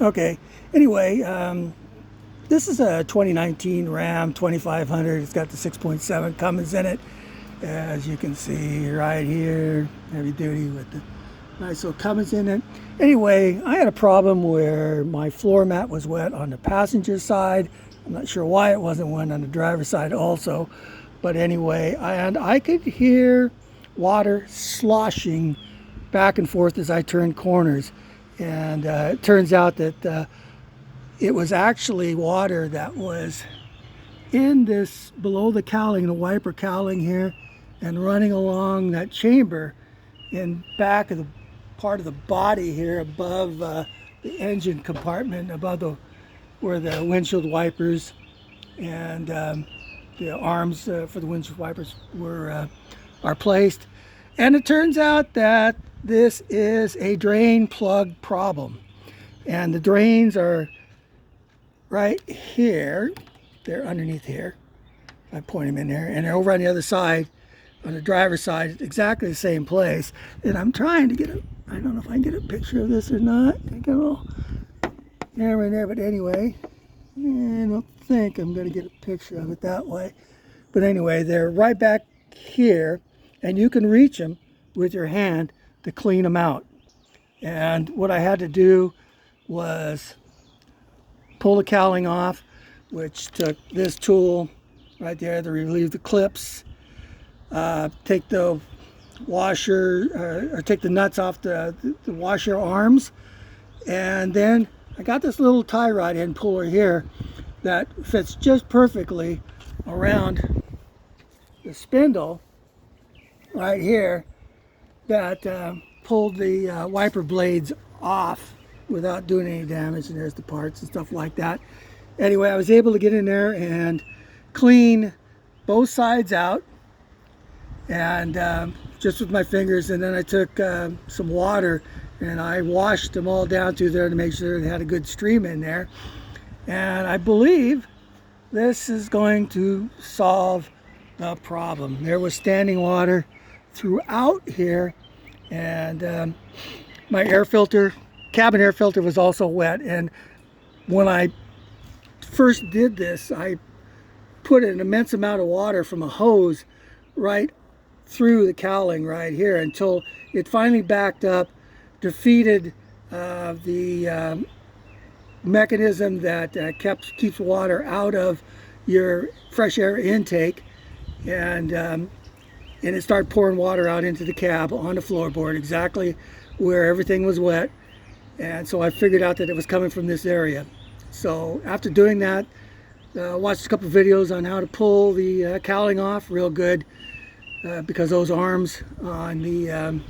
Okay. Anyway, this is a 2019 Ram 2500. It's got the 6.7 Cummins in it. As you can see right here, heavy duty with the nice little Cummins in it. Anyway, I had a problem where my floor mat was wet on the passenger side. I'm not sure why it wasn't wet on the driver's side also. But anyway, and I could hear water sloshing back and forth as I turned corners. And it turns out that it was actually water that was in this, below the cowling, the wiper cowling here, and running along that chamber in back of the part of the body here above the engine compartment, above where the windshield wipers and the arms for the windshield wipers are placed. And it turns out that this is a drain plug problem. And the drains are right here. They're underneath here. I point them in there. And they're over on the other side, on the driver's side, exactly the same place. And I'm trying to get I don't know if I can get a picture of this or not. I got a little camera in there, but anyway, I don't think I'm going to get a picture of it that way. But anyway, they're right back here, and you can reach them with your hand to clean them out. And what I had to do was pull the cowling off, which took this tool right there to relieve the clips, take the washer, or take the nuts off the washer arms, and then I got this little tie rod end puller here that fits just perfectly around the spindle right here that pulled the wiper blades off without doing any damage. And there's the parts and stuff like that. Anyway, I was able to get in there and clean both sides out, and just with my fingers. And then I took some water and I washed them all down through there to make sure they had a good stream in there. And I believe this is going to solve the problem. There was standing water throughout here, and my air filter, cabin air filter, was also wet. And when I first did this, I put an immense amount of water from a hose right through the cowling right here until it finally backed up, defeated the mechanism that keeps water out of your fresh air intake, and it started pouring water out into the cab on the floorboard exactly where everything was wet. And so I figured out that it was coming from this area. So after doing that, watched a couple of videos on how to pull the cowling off real good, because those arms on the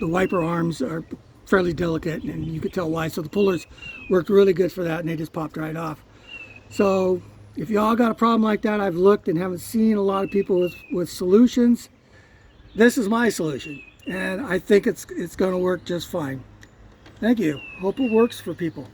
wiper arms are fairly delicate, and you could tell why. So the pullers worked really good for that, and they just popped right off. So if y'all got a problem like that, I've looked and haven't seen a lot of people with solutions. This is my solution, and I think it's going to work just fine. Thank you. Hope it works for people.